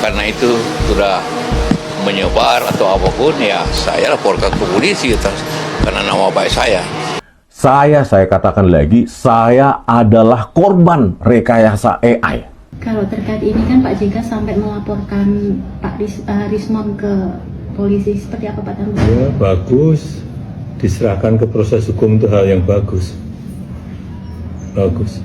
Karena itu sudah menyebar atau apapun, ya saya laporkan ke polisi karena nama baik saya. Saya katakan lagi, saya adalah korban rekayasa AI. Kalau terkait ini kan Pak JK sampai melaporkan Pak Rismon ke polisi, seperti apa Pak Tanggung? Ya bagus, diserahkan ke proses hukum itu hal yang bagus. Bagus.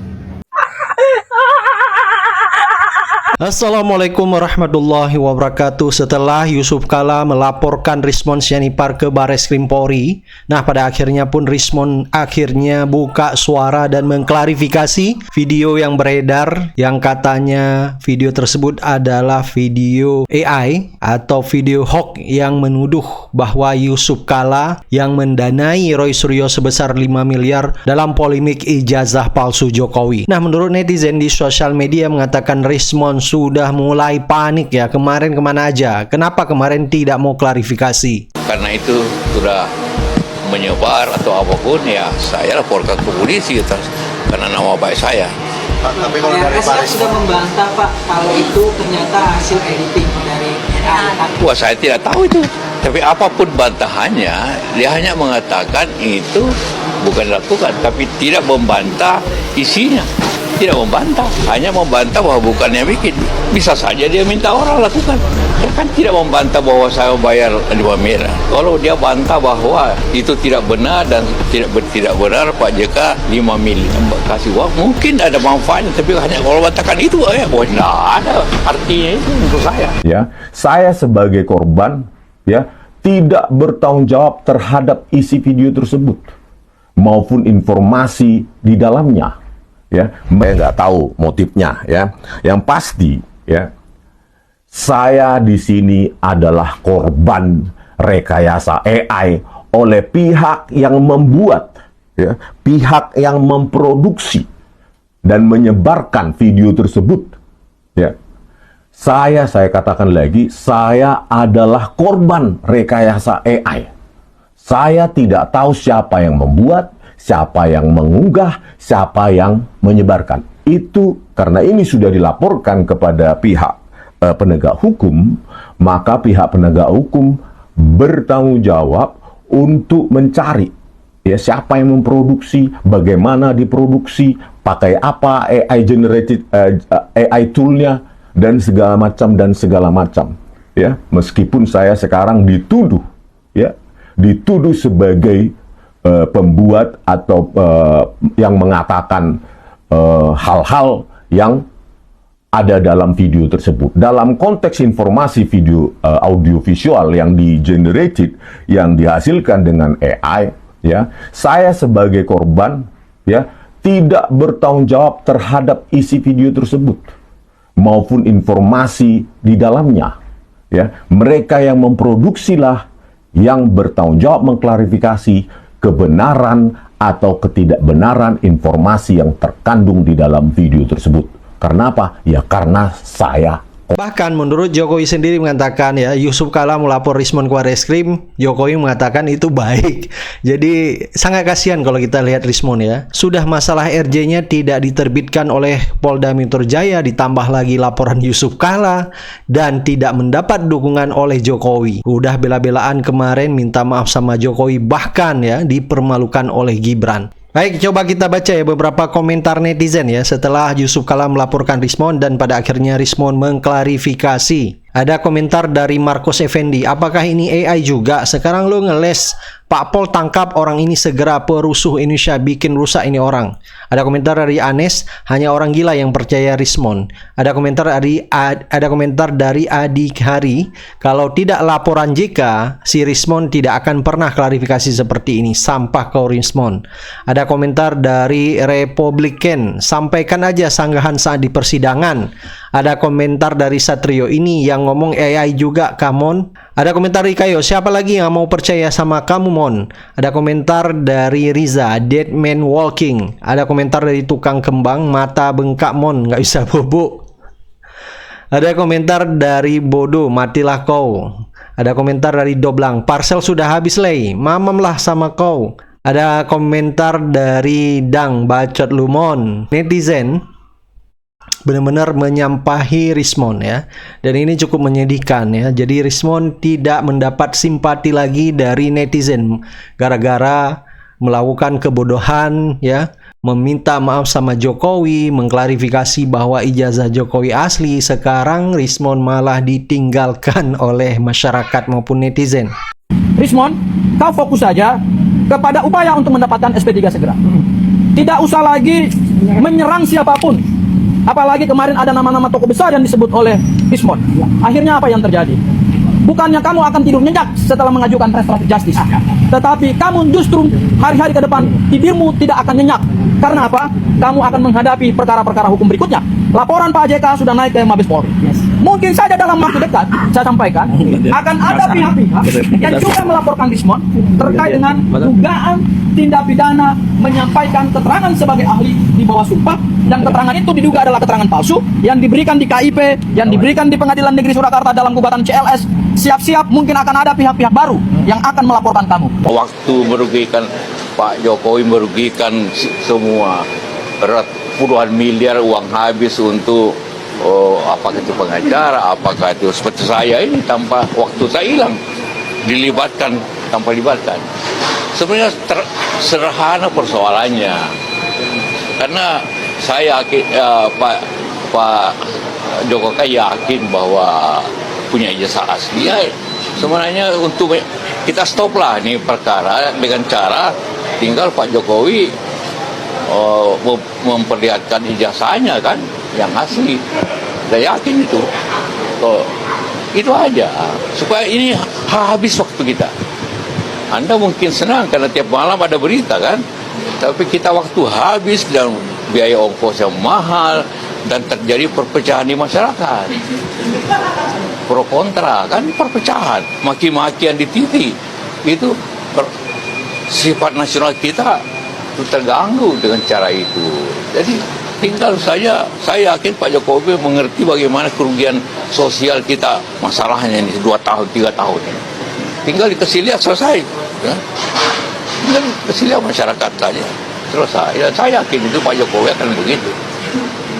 Assalamualaikum warahmatullahi wabarakatuh. Setelah Yusuf Kalla melaporkan Rismon Sianipar ke Bareskrim Polri, nah pada akhirnya pun Rismon akhirnya buka suara dan mengklarifikasi video yang beredar yang katanya video tersebut adalah video AI atau video hoax yang menuduh bahwa Yusuf Kalla yang mendanai Roy Suryo sebesar 5 miliar dalam polemik ijazah palsu Jokowi. Nah, menurut netizen di sosial media mengatakan Rismon sudah mulai panik ya, kemarin kemana aja, kenapa kemarin tidak mau klarifikasi. Karena itu sudah menyebar atau apapun, ya saya laporkan ke polisi karena nama baik saya. Pak, tapi kalau dari Pak sudah membantah Pak kalau itu ternyata hasil editing dari AI. Wah, saya tidak tahu itu. Tapi apapun bantahannya, dia hanya mengatakan itu bukan dilakukan, tapi tidak membantah isinya. Tidak membantah, hanya membantah bahwa bukannya bikin. Bisa saja dia minta orang lakukan. Dia kan tidak membantah bahwa saya bayar 5 miliar. Kalau dia bantah bahwa itu tidak benar dan tidak benar Pak JK 5 miliar kasih uang, mungkin ada manfaatnya. Tapi hanya kalau bantahkan itu, tidak ada artinya itu untuk saya. Ya, saya sebagai korban ya tidak bertanggung jawab terhadap isi video tersebut maupun informasi di dalamnya. Ya, saya nggak tahu motifnya ya. Yang pasti ya, saya di sini adalah korban rekayasa AI oleh pihak yang membuat, ya, pihak yang memproduksi dan menyebarkan video tersebut. Ya, saya katakan lagi, saya adalah korban rekayasa AI. Saya tidak tahu siapa yang membuat, siapa yang mengunggah, siapa yang menyebarkan. Itu karena ini sudah dilaporkan kepada pihak penegak hukum, maka pihak penegak hukum bertanggung jawab untuk mencari ya siapa yang memproduksi, bagaimana diproduksi, pakai apa AI generated AI toolnya dan segala macam ya. Meskipun saya sekarang dituduh sebagai pembuat atau yang mengatakan hal-hal yang ada dalam video tersebut. Dalam konteks informasi video audio visual yang di-generated, yang dihasilkan dengan AI, ya, saya sebagai korban ya tidak bertanggung jawab terhadap isi video tersebut maupun informasi di dalamnya. Ya, mereka yang memproduksilah yang bertanggung jawab mengklarifikasi kebenaran atau ketidakbenaran informasi yang terkandung di dalam video tersebut. Karena apa? Ya karena saya. Bahkan menurut Jokowi sendiri mengatakan ya, Yusuf Kalla melapor Rismon ke Bareskrim, Jokowi mengatakan itu baik. Jadi sangat kasihan kalau kita lihat Rismon ya. Sudah masalah RJ-nya tidak diterbitkan oleh Polda Metro Jaya, ditambah lagi laporan Yusuf Kalla dan tidak mendapat dukungan oleh Jokowi. Udah bela-belaan kemarin minta maaf sama Jokowi, bahkan ya dipermalukan oleh Gibran. Baik, coba kita baca ya beberapa komentar netizen ya setelah Yusuf Kalla melaporkan Rismon dan pada akhirnya Rismon mengklarifikasi. Ada komentar dari Marcos Effendi, apakah ini AI juga? Sekarang lo ngeles, Pak Pol tangkap orang ini segera, perusuh Indonesia, bikin rusak ini orang. Ada komentar dari Anes, hanya orang gila yang percaya Rismon. Ada komentar dari Adi Hari, kalau tidak laporan JK, si Rismon tidak akan pernah klarifikasi seperti ini, sampah kau Rismon. Ada komentar dari Republikan, sampaikan aja sanggahan saat di persidangan. Ada komentar dari Satrio, ini yang ngomong AI juga, Kamon. Ada komentar dari Kayo, siapa lagi yang mau percaya sama kamu, Mon? Ada komentar dari Riza, Dead Man Walking. Ada komentar dari Tukang Kembang, mata bengkak, Mon, nggak bisa bobo. Ada komentar dari Bodo, matilah kau. Ada komentar dari Doblang, parcel sudah habis lei, mamamlah sama kau. Ada komentar dari Dang, bacot lumon. Netizen benar-benar menyampahi Rismond ya. Dan ini cukup menyedihkan ya. Jadi Rismond tidak mendapat simpati lagi dari netizen gara-gara melakukan kebodohan ya, meminta maaf sama Jokowi, mengklarifikasi bahwa ijazah Jokowi asli. Sekarang Rismond malah ditinggalkan oleh masyarakat maupun netizen. Rismond, kau fokus saja kepada upaya untuk mendapatkan SP3 segera. Tidak usah lagi menyerang siapapun. Apalagi kemarin ada nama-nama tokoh besar yang disebut oleh Rismond. Akhirnya apa yang terjadi? Bukannya kamu akan tidur nyenyak setelah mengajukan restoratif justice, tetapi kamu justru hari-hari ke depan tidurmu tidak akan nyenyak. Karena apa? Kamu akan menghadapi perkara-perkara hukum berikutnya. Laporan Pak JK sudah naik ke Mabes Polri. Mungkin saja dalam waktu dekat, saya sampaikan, akan ada pihak-pihak yang juga melaporkan Rismond terkait dengan dugaan tindak pidana menyampaikan keterangan sebagai ahli di bawah sumpah, dan keterangan itu diduga adalah keterangan palsu yang diberikan di KIP, yang diberikan di Pengadilan Negeri Surakarta dalam gugatan CLS. Siap-siap mungkin akan ada pihak-pihak baru yang akan melaporkan kamu. Waktu merugikan Pak Jokowi, merugikan semua, puluhan miliar uang habis untuk apakah itu pengacara, apakah itu seperti saya ini tanpa waktu saya hilang, dilibatkan tanpa libatkan. Sebenarnya sederhana persoalannya, karena saya yakin Pak Jokowi yakin bahwa punya ijazah asli. Ya, sebenarnya untuk kita stop lah nih perkara dengan cara tinggal Pak Jokowi memperlihatkan ijazahnya kan yang asli. Saya yakin itu. Itu aja supaya ini habis waktu kita. Anda mungkin senang karena tiap malam ada berita kan, tapi kita waktu habis dan biaya ongkos yang mahal dan terjadi perpecahan di masyarakat. Pro kontra kan, perpecahan, maki-makian di TV itu sifat nasional kita itu terganggu dengan cara itu. Jadi tinggal saja, saya yakin Pak Jokowi mengerti bagaimana kerugian sosial kita, masalahnya ini 2 tahun 3 tahun ini. Tinggal dikasih lihat selesai ya. Tinggal dikasih lihat masyarakat saja selesai. Dan saya yakin itu Pak Jokowi akan begitu.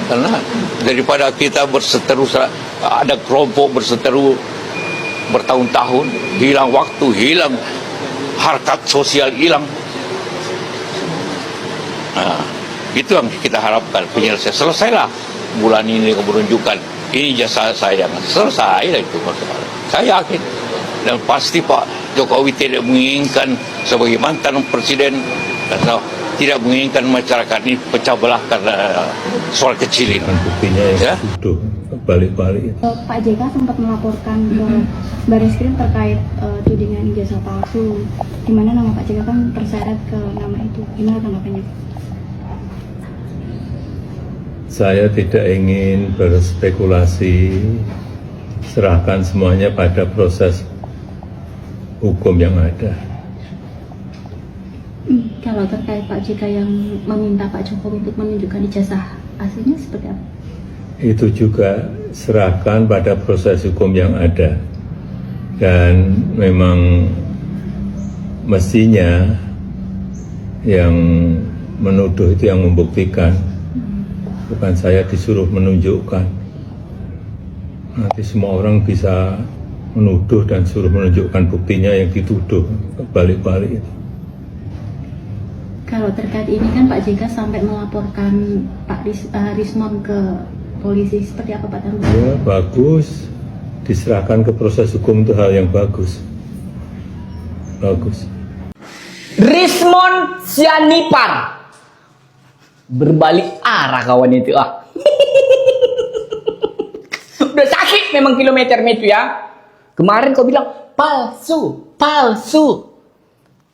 Karena daripada kita berseteru, ada kelompok berseteru bertahun-tahun, hilang waktu, hilang harkat sosial, hilang. Nah, itu yang kita harapkan penyelesaian. Selesailah bulan ini menunjukkan ini jasa saya, selesai lah itu masalah. Saya yakin dan pasti Pak Jokowi tidak menginginkan sebagai mantan presiden atau tidak menginginkan masyarakat ini pecah belah karena soal kecil ini. Buktinya yang tuduh balik-balik. Pak JK sempat melaporkan ke Barreskrim terkait tudingan ijazah palsu, di mana nama Pak JK kan terseret ke nama itu. Gimana tanggapannya? Saya tidak ingin berspekulasi, serahkan semuanya pada proses hukum yang ada. Kalau terkait Pak JK yang meminta Pak Jokowi untuk menunjukkan ijazah aslinya seperti apa? Itu juga serahkan pada proses hukum yang ada. Dan memang mestinya yang menuduh itu yang membuktikan. Bukan saya disuruh menunjukkan. Nanti semua orang bisa menuduh dan suruh menunjukkan buktinya yang dituduh, balik-balik itu. Kalau terkait ini kan Pak JK sampai melaporkan Pak Rismond ke polisi, seperti apa Pak tanggapannya? Ya bagus, diserahkan ke proses hukum itu hal yang bagus. Bagus. Rismond Sianipar berbalik arah kawan itu udah sakit memang kilometer itu ya. Kemarin kau bilang palsu, palsu.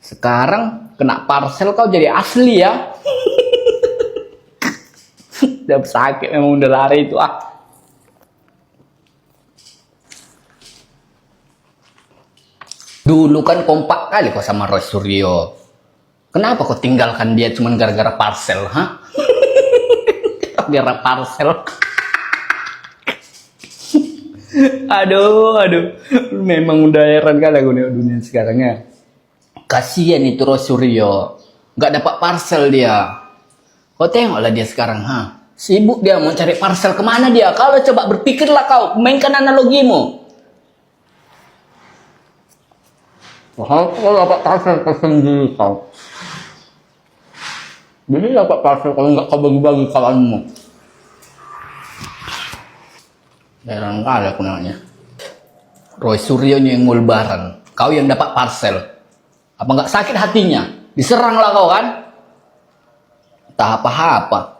Sekarang kena parcel kau jadi asli ya. Udah sakit memang, udah lari itu Dulu kan kompak kali kau sama Roy Suryo. Kenapa kau tinggalkan dia cuma gara-gara parcel, ha? Gara-gara parcel. Aduh. Memang udah heran kali aku nih dunia sekarang ya. Kasian itu Roy Suryo. Gak dapat parcel dia. Kau tengoklah dia sekarang, ha? Sibuk dia mau cari parcel kemana dia. Kalau coba berpikirlah kau, mainkan analogimu. Wah, kalau dapat parcel kau sendiri kau. Jadi dapat parcel kalau nggak kau bagi-bagi kawanmu. Heran kali aku namanya. Roy Suryo yang ngulbaran. Kau yang dapat parcel. Apa nggak sakit hatinya? Diseranglah kau kan? Tak apa-apa.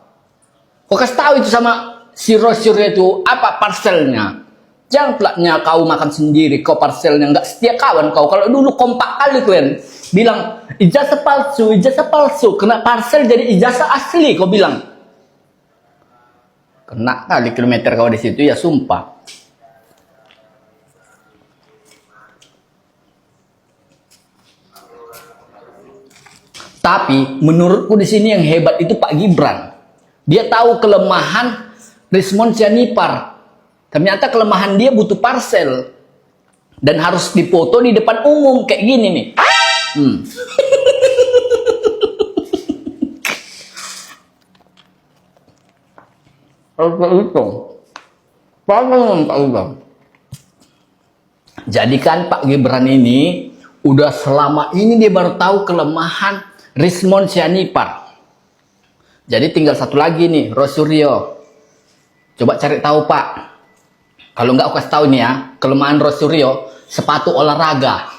Kau kasih tahu itu sama si Roy Suryo itu apa parcelnya. Jangan pelaknya kau makan sendiri. Kau parcelnya nggak setia kawan kau. Kalau dulu kompak kali kalian bilang ijazah palsu, ijazah palsu. Kena parcel jadi ijazah asli. Kau bilang. Kena kali kilometer kau di situ ya sumpah. Tapi menurutku di sini yang hebat itu Pak Gibran. Dia tahu kelemahan Rismon Sianipar. Ternyata kelemahan dia butuh parcel dan harus dipoto di depan umum kayak gini nih. Jadi kan Pak Gibran ini udah selama ini dia baru tahu kelemahan Rismon Sianipar. Jadi tinggal satu lagi nih, Roy Suryo. Coba cari tahu Pak. Kalau nggak aku kasih tahu nih ya, kelemahan Roy Suryo, sepatu olahraga.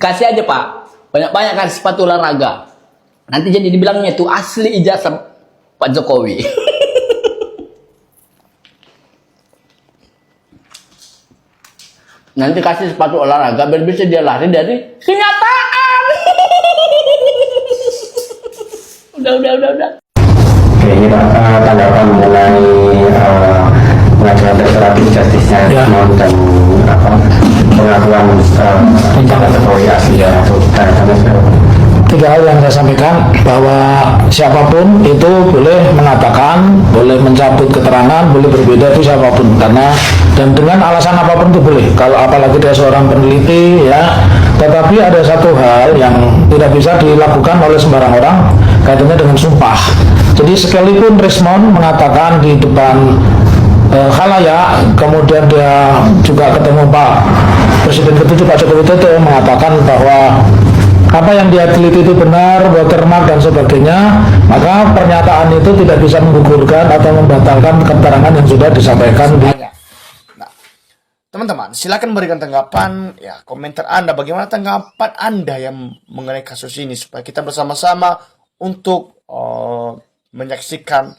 Kasih aja Pak, banyak-banyak kan sepatu olahraga. Nanti jadi dibilangnya itu asli ijazah Pak Jokowi. Nanti kasih sepatu olahraga biar bisa dia lari dari kenyataan. Udah. Oke, ini Pak, tanggapan mengenai pengajuan restoratif justisnya Rismon dan pengakuan Pak Jokowi asli ya, Tiga hal yang saya sampaikan, bahwa siapapun itu boleh mengatakan, boleh mencabut keterangan, boleh berbeda itu siapapun, karena dan dengan alasan apapun itu boleh. Kalau apalagi dia seorang peneliti ya, tetapi ada satu hal yang tidak bisa dilakukan oleh sembarang orang, kaitannya dengan sumpah. Jadi sekalipun Rismon mengatakan di depan khalayak, kemudian dia juga ketemu Pak Presiden ke-7 Pak Joko Widodo mengatakan bahwa apa yang dia teliti itu benar, watermark dan sebagainya, maka pernyataan itu tidak bisa menggugurkan atau membatalkan keterangan yang sudah disampaikan. Nah, teman-teman, silakan berikan tanggapan, ya komentar Anda, bagaimana tanggapan Anda yang mengenai kasus ini supaya kita bersama-sama untuk menyaksikan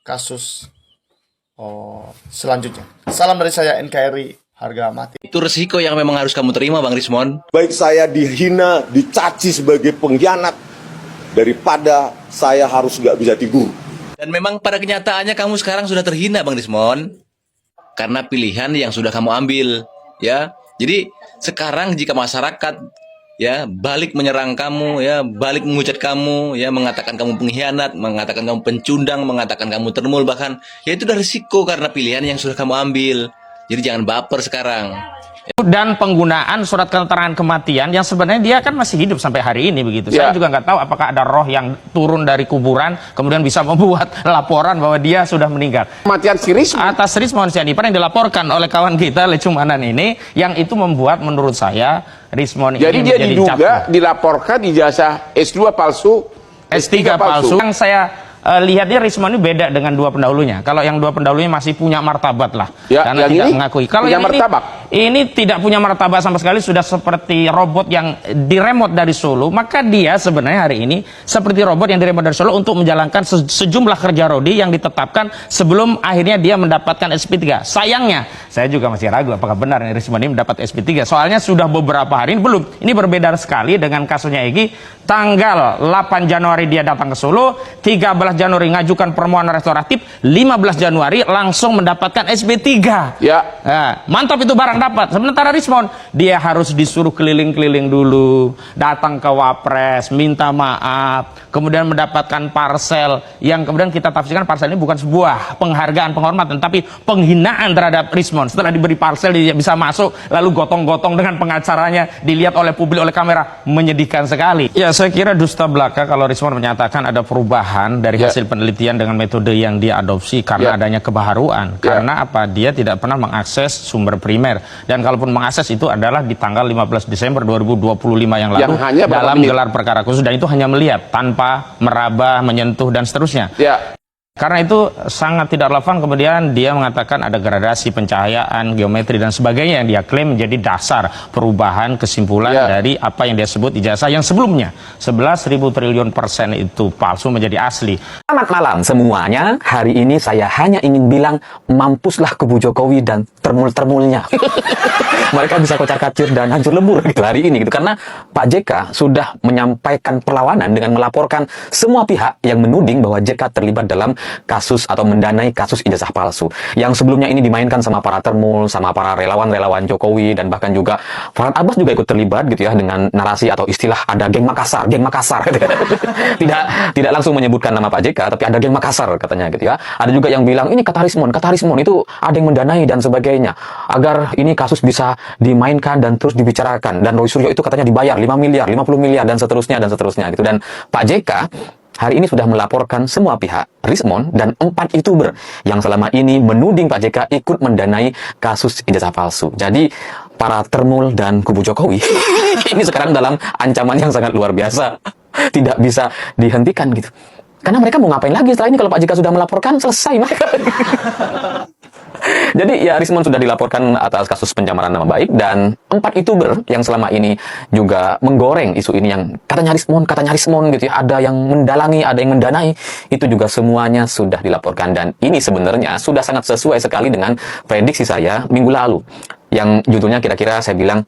kasus selanjutnya. Salam dari saya NKRI. Harga mati. Itu resiko yang memang harus kamu terima, Bang Rismon. Baik saya dihina, dicaci sebagai pengkhianat, daripada saya harus nggak bisa tidur. Dan memang pada kenyataannya kamu sekarang sudah terhina, Bang Rismon. Karena pilihan yang sudah kamu ambil, ya. Jadi sekarang jika masyarakat ya balik menyerang kamu, ya balik menghujat kamu, ya mengatakan kamu pengkhianat, mengatakan kamu pencundang, mengatakan kamu termul bahkan, ya itu udah risiko karena pilihan yang sudah kamu ambil. Jadi jangan baper sekarang. Dan penggunaan surat keterangan kematian yang sebenarnya dia kan masih hidup sampai hari ini begitu. Saya juga nggak tahu apakah ada roh yang turun dari kuburan kemudian bisa membuat laporan bahwa dia sudah meninggal. Kematian si Rismon atas Rismon Sianipar yang dilaporkan oleh kawan kita Lecumanan ini, yang itu membuat menurut saya Rismon ini menjadi dia diduga dilaporkan ijazah S2 palsu, S3 palsu. Yang saya lihatnya Rismon ini beda dengan dua pendahulunya. Kalau yang dua pendahulunya masih punya martabat lah, karena tidak mengakui. Kalau yang ini tidak punya martabat sama sekali, sudah seperti robot yang diremot dari Solo. Maka dia sebenarnya hari ini seperti robot yang diremot dari Solo untuk menjalankan sejumlah kerja rodi yang ditetapkan sebelum akhirnya dia mendapatkan SP3. Sayangnya, saya juga masih ragu apakah benar ini Rismon ini mendapat SP3. Soalnya sudah beberapa hari ini belum. Ini berbeda sekali dengan kasusnya Egy. Tanggal 8 Januari dia datang ke Solo, 13 Januari ngajukan permohonan restoratif, 15 Januari langsung mendapatkan SP3. Ya. Nah, mantap itu barang dapat. Sementara Rismon, dia harus disuruh keliling-keliling dulu, datang ke Wapres, minta maaf, kemudian mendapatkan parsel yang kemudian kita tafsirkan parsel ini bukan sebuah penghargaan, penghormatan, tapi penghinaan terhadap Rismon. Setelah diberi parsel dia bisa masuk, lalu gotong-gotong dengan pengacaranya, dilihat oleh publik, oleh kamera, menyedihkan sekali. Ya, saya kira dusta belaka kalau Rismon menyatakan ada perubahan dari hasil penelitian dengan metode yang dia adopsi karena adanya kebaharuan. Karena apa? Dia tidak pernah mengakses sumber primer, dan kalaupun mengakses itu adalah di tanggal 15 Desember 2025 yang lalu dalam gelar perkara khusus, dan itu hanya melihat tanpa meraba, menyentuh dan seterusnya. Karena itu sangat tidak relevan kemudian dia mengatakan ada gradasi pencahayaan, geometri dan sebagainya yang dia klaim menjadi dasar perubahan kesimpulan dari apa yang dia sebut ijazah yang sebelumnya 11.000 triliun % itu palsu menjadi asli. Selamat malam semuanya. Hari ini saya hanya ingin bilang mampuslah kubu Jokowi dan termul-termulnya. Mereka bisa kocar-kacir dan hancur lebur gitu hari ini gitu, karena Pak JK sudah menyampaikan perlawanan dengan melaporkan semua pihak yang menuding bahwa JK terlibat dalam kasus atau mendanai kasus ijazah palsu yang sebelumnya ini dimainkan sama para termul, sama para relawan-relawan Jokowi, dan bahkan juga Farhad Abbas juga ikut terlibat gitu ya dengan narasi atau istilah ada geng Makassar gitu. tidak langsung menyebutkan nama Pak JK, tapi ada geng Makassar katanya gitu ya. Ada juga yang bilang ini kata Rismon itu ada yang mendanai dan sebagainya agar ini kasus bisa dimainkan dan terus dibicarakan, dan Roy Suryo itu katanya dibayar 5 miliar, 50 miliar dan seterusnya gitu. Dan Pak JK hari ini sudah melaporkan semua pihak, Rismon dan 4 YouTuber yang selama ini menuding Pak JK ikut mendanai kasus ijazah palsu. Jadi para termul dan kubu Jokowi ini sekarang dalam ancaman yang sangat luar biasa, tidak bisa dihentikan gitu. Karena mereka mau ngapain lagi setelah ini kalau Pak JK sudah melaporkan, selesai mereka. Jadi ya Rismon sudah dilaporkan atas kasus pencemaran nama baik, dan 4 YouTuber yang selama ini juga menggoreng isu ini yang katanya Rismon gitu ya, ada yang mendalangi, ada yang mendanai, itu juga semuanya sudah dilaporkan. Dan ini sebenarnya sudah sangat sesuai sekali dengan prediksi saya minggu lalu yang judulnya kira-kira saya bilang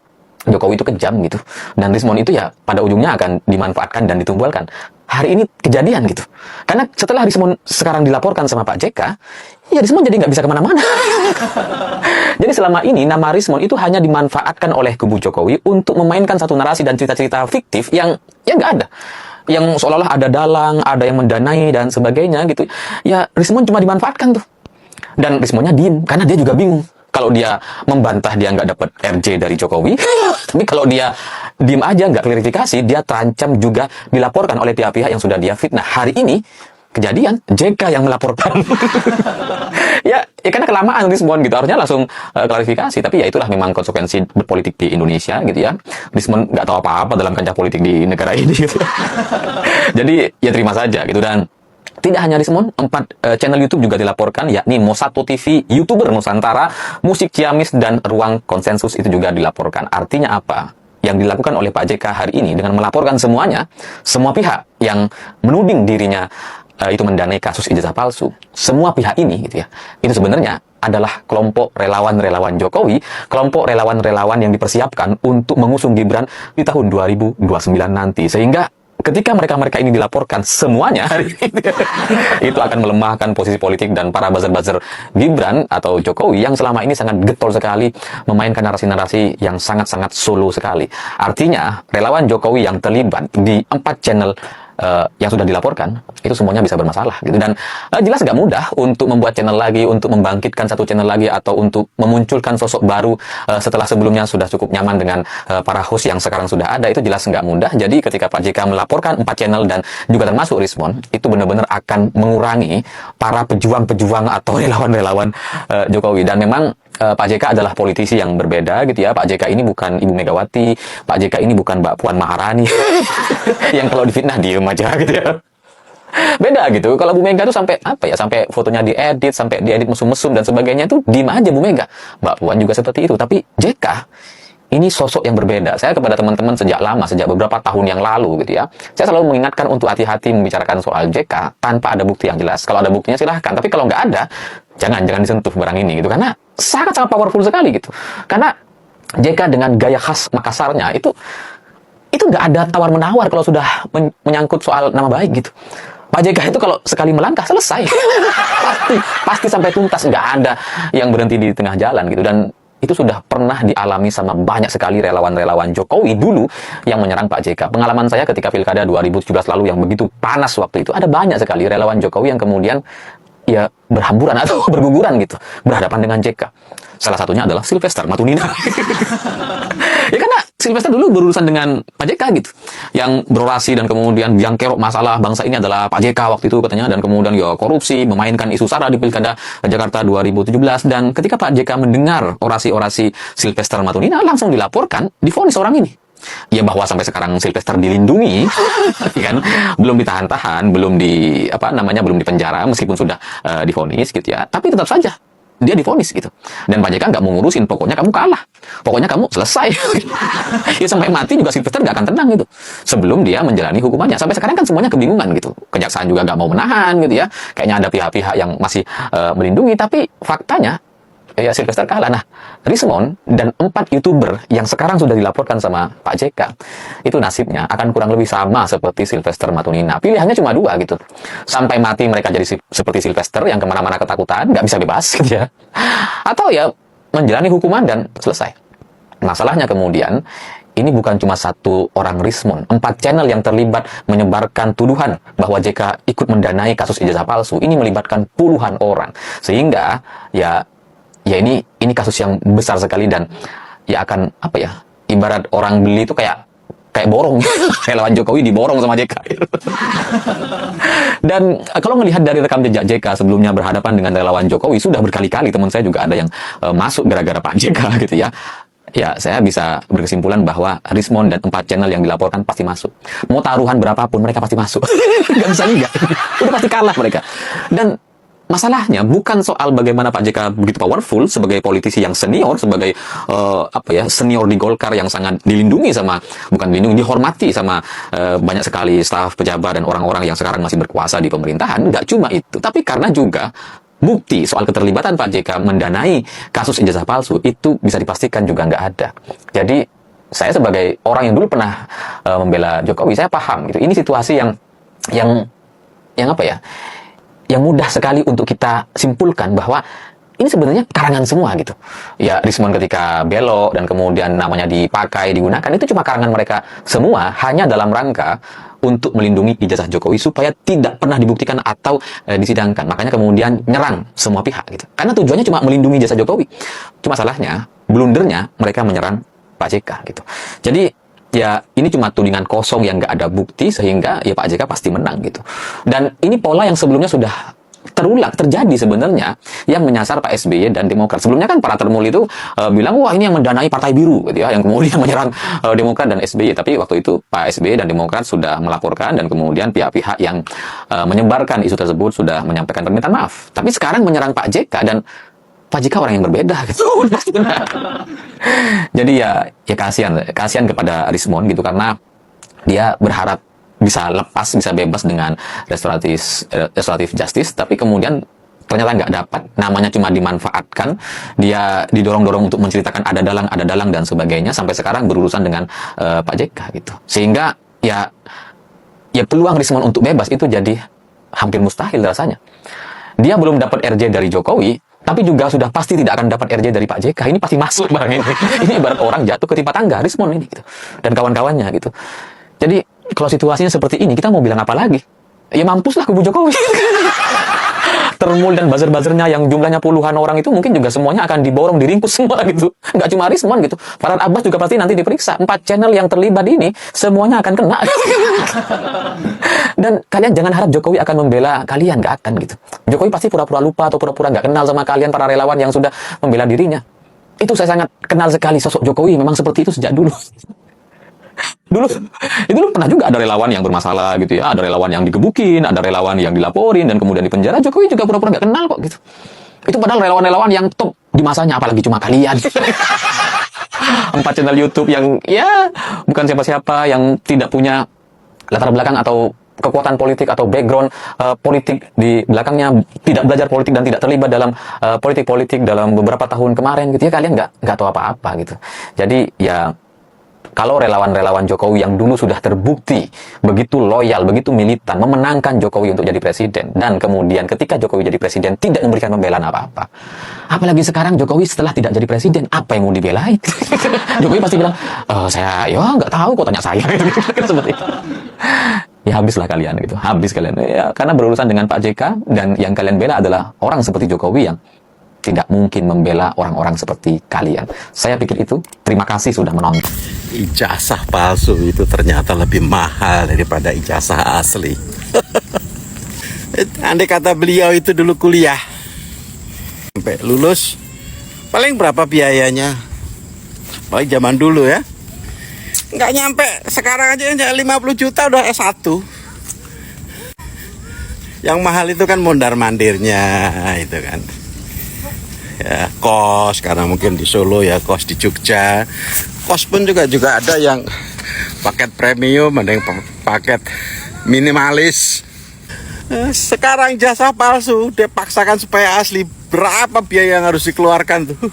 Jokowi itu kejam gitu, dan Rismon itu ya pada ujungnya akan dimanfaatkan dan ditumbuhkan. Hari ini kejadian gitu, karena setelah Rismon sekarang dilaporkan sama Pak JK, ya Rismon jadi nggak bisa kemana-mana. Jadi selama ini nama Rismon itu hanya dimanfaatkan oleh kubu Jokowi untuk memainkan satu narasi dan cerita-cerita fiktif yang ya nggak ada, yang seolah-olah ada dalang, ada yang mendanai dan sebagainya gitu. Ya Rismon cuma dimanfaatkan tuh, dan Rismonnya diem karena dia juga bingung. Kalau dia membantah dia nggak dapat RJ dari Jokowi, tapi kalau dia diem aja nggak klarifikasi, dia terancam juga dilaporkan oleh pihak-pihak yang sudah dia fitnah. Hari ini kejadian JK yang melaporkan. ya karena kelamaan Rismon gitu, harusnya langsung klarifikasi, tapi ya itulah memang konsekuensi berpolitik di Indonesia gitu ya. Rismon nggak tahu apa-apa dalam kancah politik di negara ini gitu. Jadi ya terima saja gitu. Dan tidak hanya Rismon, 4 channel YouTube juga dilaporkan, yakni Mo1 TV, YouTuber Nusantara, Musik Ciamis, dan Ruang Konsensus itu juga dilaporkan. Artinya apa? Yang dilakukan oleh Pak JK hari ini dengan melaporkan semuanya, semua pihak yang menuding dirinya itu mendanai kasus ijazah palsu, semua pihak ini gitu ya, itu sebenarnya adalah kelompok relawan-relawan Jokowi, kelompok relawan-relawan yang dipersiapkan untuk mengusung Gibran di tahun 2029 nanti. Sehingga ketika mereka ini dilaporkan semuanya hari ini, itu akan melemahkan posisi politik dan para buzzer-buzzer Gibran atau Jokowi yang selama ini sangat getol sekali memainkan narasi-narasi yang sangat-sangat solo sekali. Artinya relawan Jokowi yang terlibat di 4 channel yang sudah dilaporkan itu semuanya bisa bermasalah gitu. Dan jelas nggak mudah untuk membuat channel lagi, untuk membangkitkan satu channel lagi, atau untuk memunculkan sosok baru setelah sebelumnya sudah cukup nyaman dengan para host yang sekarang sudah ada. Itu jelas nggak mudah. Jadi ketika Pak JK melaporkan 4 channel dan juga termasuk Rismon, itu benar-benar akan mengurangi para pejuang-pejuang atau relawan-relawan Jokowi. Dan memang Pak JK adalah politisi yang berbeda gitu ya. Pak JK ini bukan Ibu Megawati, Pak JK ini bukan Mbak Puan Maharani yang kalau difitnah diem aja gitu ya. Beda gitu. Kalau Bu Mega itu sampai apa ya, sampai fotonya diedit, sampai diedit mesum-mesum dan sebagainya, itu diem aja Bu Mega. Mbak Puan juga seperti itu. Tapi JK ini sosok yang berbeda. Saya kepada teman-teman sejak lama, sejak beberapa tahun yang lalu gitu ya, saya selalu mengingatkan untuk hati-hati membicarakan soal JK tanpa ada bukti yang jelas. Kalau ada buktinya silahkan, tapi kalau nggak ada, jangan disentuh barang ini gitu, karena sangat-sangat powerful sekali gitu. Karena JK dengan gaya khas Makassarnya itu nggak ada tawar-menawar kalau sudah menyangkut soal nama baik gitu. Pak JK itu kalau sekali melangkah selesai. pasti sampai tuntas, nggak ada yang berhenti di tengah jalan gitu. Dan itu sudah pernah dialami sama banyak sekali relawan-relawan Jokowi dulu yang menyerang Pak JK. Pengalaman saya ketika Pilkada 2017 lalu yang begitu panas waktu itu, ada banyak sekali relawan Jokowi yang kemudian ya berhamburan atau berguguran gitu, berhadapan dengan JK. Salah satunya adalah Sylvester Matunina. Ya karena Sylvester dulu berurusan dengan Pak JK gitu, yang berorasi dan kemudian yang kerok masalah bangsa ini adalah Pak JK waktu itu katanya, dan kemudian ya korupsi, memainkan isu SARA di Pilkada Jakarta 2017. Dan ketika Pak JK mendengar orasi-orasi Sylvester Matunina, langsung dilaporkan, divonis orang ini. Ya bahwa sampai sekarang Sylvester dilindungi, kan, belum ditahan-tahan, belum belum dipenjara meskipun sudah divonis gitu ya, tapi tetap saja dia divonis gitu. Dan Pak JK nggak mau ngurusin, pokoknya kamu kalah, pokoknya kamu selesai. Ya sampai mati juga Sylvester nggak akan tenang gitu sebelum dia menjalani hukumannya. Sampai sekarang kan semuanya kebingungan gitu, kejaksaan juga nggak mau menahan gitu ya, kayaknya ada pihak-pihak yang masih melindungi, tapi faktanya ya Sylvester kalah. Nah, Rismon dan 4 YouTuber yang sekarang sudah dilaporkan sama Pak JK, itu nasibnya akan kurang lebih sama seperti Sylvester Matunina. Pilihannya cuma 2 gitu. Sampai mati mereka jadi seperti Sylvester yang kemana-mana ketakutan, nggak bisa bebas gitu ya. Atau ya menjalani hukuman dan selesai. Masalahnya kemudian, ini bukan cuma 1 orang Rismon, 4 channel yang terlibat menyebarkan tuduhan bahwa JK ikut mendanai kasus ijazah palsu. Ini melibatkan puluhan orang. Sehingga ya ini kasus yang besar sekali, dan ya akan ibarat orang beli itu kayak borong. Relawan Jokowi diborong sama JK. Dan kalau melihat dari rekam jejak JK sebelumnya berhadapan dengan relawan Jokowi, sudah berkali-kali teman saya juga ada yang masuk gara-gara Pak JK gitu ya. Ya, saya bisa berkesimpulan bahwa Rismon dan 4 channel yang dilaporkan pasti masuk. Mau taruhan berapapun mereka pasti masuk. Gak bisa enggak. Udah pasti kalah mereka. Dan masalahnya bukan soal bagaimana Pak JK begitu powerful sebagai politisi yang senior, sebagai senior di Golkar yang sangat dilindungi dihormati sama banyak sekali staf, pejabat, dan orang-orang yang sekarang masih berkuasa di pemerintahan. Nggak cuma itu, tapi karena juga bukti soal keterlibatan Pak JK mendanai kasus ijazah palsu itu bisa dipastikan juga nggak ada. Jadi saya sebagai orang yang dulu pernah membela Jokowi, saya paham gitu. Ini situasi yang mudah sekali untuk kita simpulkan bahwa ini sebenarnya karangan semua gitu. Ya, Rismon ketika belok dan kemudian namanya dipakai, digunakan, itu cuma karangan mereka semua, hanya dalam rangka untuk melindungi ijazah Jokowi supaya tidak pernah dibuktikan atau disidangkan. Makanya kemudian nyerang semua pihak gitu. Karena tujuannya cuma melindungi ijazah Jokowi. Cuma salahnya, blundernya mereka menyerang Pak JK gitu. Jadi ya ini cuma tudingan kosong yang nggak ada bukti, sehingga ya Pak JK pasti menang gitu. Dan ini pola yang sebelumnya sudah terjadi sebenarnya, yang menyasar Pak SBY dan Demokrat. Sebelumnya kan para termul itu bilang, wah ini yang mendanai Partai Biru gitu ya, yang kemudian menyerang Demokrat dan SBY. Tapi waktu itu Pak SBY dan Demokrat sudah melaporkan, dan kemudian pihak-pihak yang menyebarkan isu tersebut sudah menyampaikan permintaan maaf. Tapi sekarang menyerang Pak JK, dan Pak JK orang yang berbeda gitu. Jadi ya kasihan kepada Rismon gitu, karena dia berharap bisa lepas, bisa bebas dengan restoratif justice, tapi kemudian ternyata nggak dapat. Namanya cuma dimanfaatkan, dia didorong-dorong untuk menceritakan ada dalang dan sebagainya, sampai sekarang berurusan dengan Pak JK gitu. Sehingga ya peluang Rismon untuk bebas itu jadi hampir mustahil rasanya. Dia belum dapat RJ dari Jokowi, tapi juga sudah pasti tidak akan dapat RJ dari Pak JK. Ini pasti masuk barang ini. Ini ibarat orang jatuh ketimpa tangga, Rismon ini gitu, dan kawan-kawannya gitu. Jadi kalau situasinya seperti ini, kita mau bilang apa lagi? Ya mampuslah kubu Jokowi. Termul dan buzzer-buzzernya yang jumlahnya puluhan orang itu mungkin juga semuanya akan diborong, diringkus semua gitu. Nggak cuma Rismon gitu. Farhad Abbas juga pasti nanti diperiksa. 4 channel yang terlibat ini semuanya akan kena. Dan kalian jangan harap Jokowi akan membela kalian, nggak akan gitu. Jokowi pasti pura-pura lupa atau pura-pura nggak kenal sama kalian, para relawan yang sudah membela dirinya. Itu saya sangat kenal sekali sosok Jokowi, memang seperti itu sejak dulu. Dulu pernah juga ada relawan yang bermasalah gitu ya, ada relawan yang digebukin, ada relawan yang dilaporin dan kemudian dipenjara. Jokowi juga pura-pura nggak kenal kok gitu. Itu padahal relawan-relawan yang top di masanya, apalagi cuma kalian. 4 channel YouTube yang ya bukan siapa-siapa, yang tidak punya latar belakang atau kekuatan politik atau background politik di belakangnya, tidak belajar politik dan tidak terlibat dalam politik dalam beberapa tahun kemarin gitu ya, kalian nggak tahu apa-apa gitu. Jadi ya Kalau relawan-relawan Jokowi yang dulu sudah terbukti begitu loyal, begitu militan, memenangkan Jokowi untuk jadi presiden, dan kemudian ketika Jokowi jadi presiden tidak memberikan pembelaan apa-apa. Apalagi sekarang Jokowi setelah tidak jadi presiden, apa yang mau dibelai? Jokowi pasti bilang, saya ya nggak tahu, kok tanya saya. Seperti itu. Ya habislah kalian gitu, habis kalian. Ya, karena berurusan dengan Pak JK, dan yang kalian bela adalah orang seperti Jokowi yang tidak mungkin membela orang-orang seperti kalian. Saya pikir itu. Terima kasih sudah menonton. Ijazah palsu itu ternyata lebih mahal daripada ijazah asli. Andai kata beliau itu dulu kuliah sampai lulus, paling berapa biayanya? Paling zaman dulu ya, nggak nyampe. Sekarang aja 50 juta udah S1. Yang mahal itu kan mondar-mandirnya itu kan. Ya, kos, karena mungkin di Solo ya, kos di Jogja. Kos pun juga ada yang paket premium, ada yang paket minimalis. Sekarang jasa palsu dipaksakan supaya asli. Berapa biaya yang harus dikeluarkan tuh?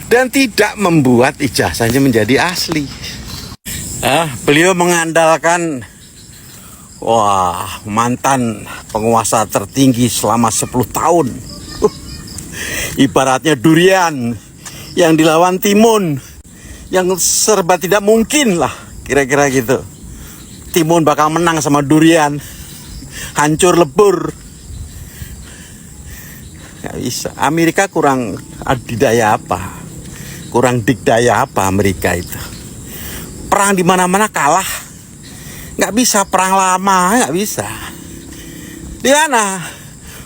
Dan tidak membuat ijazahnya menjadi asli. Beliau mengandalkan mantan penguasa tertinggi selama 10 tahun. Ibaratnya durian yang dilawan timun, yang serba tidak mungkin lah, kira-kira gitu. Timun bakal menang sama durian, hancur lebur. Gak bisa. Amerika kurang dikdaya apa? Kurang dikdaya apa Amerika itu? Perang di mana-mana kalah. Nggak bisa perang lama, nggak bisa. Di mana?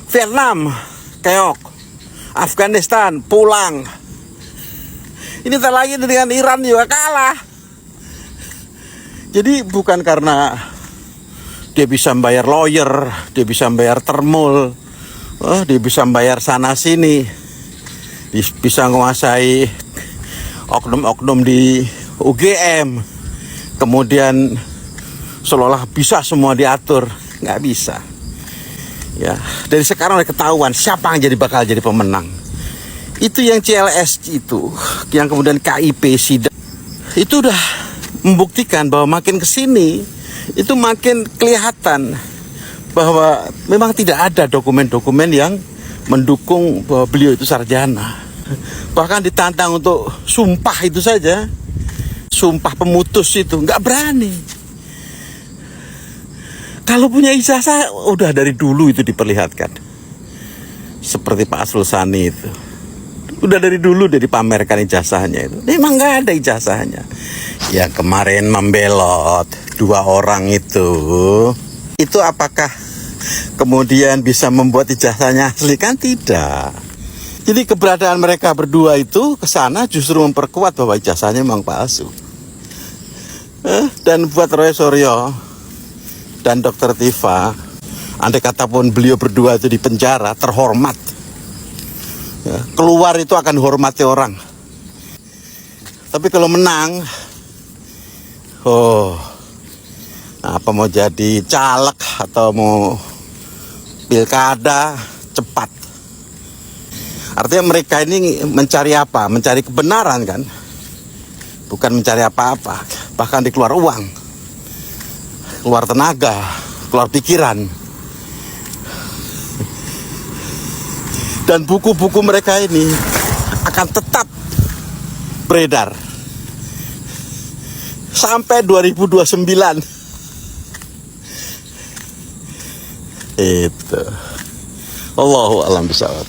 Vietnam, keok. Afghanistan pulang. Ini tak lagi dengan Iran juga kalah. Jadi bukan karena dia bisa membayar lawyer, dia bisa membayar termul, dia bisa membayar sana sini, bisa menguasai oknum-oknum di UGM, kemudian seolah-olah bisa semua diatur. Nggak bisa. Ya, dari sekarang udah ketahuan siapa yang bakal jadi pemenang. Itu yang CLS itu, yang kemudian KIP SIDA itu udah membuktikan bahwa makin kesini itu makin kelihatan bahwa memang tidak ada dokumen-dokumen yang mendukung bahwa beliau itu sarjana. Bahkan ditantang untuk sumpah itu saja, sumpah pemutus itu nggak berani. Kalau punya ijazah udah dari dulu itu diperlihatkan. Seperti Pak Asrul Sani itu. Udah dari dulu dia dipamerkan ijazahnya itu. Memang nggak ada ijazahnya. Ya kemarin membelot 2 orang itu apakah kemudian bisa membuat ijazahnya asli? Kan tidak. Jadi keberadaan mereka berdua itu kesana justru memperkuat bahwa ijazahnya memang palsu. Dan buat Roy Suryo dan Dr. Tifa, andai kata pun beliau berdua itu di penjara, terhormat. Ya, keluar itu akan dihormati orang. Tapi kalau menang, apa mau jadi caleg atau mau pilkada, cepat. Artinya mereka ini mencari apa? Mencari kebenaran kan? Bukan mencari apa-apa. Bahkan dikeluar uang, keluar tenaga, keluar pikiran. Dan buku-buku mereka ini akan tetap beredar sampai 2029. Itu. Allahu a'lam bishawab.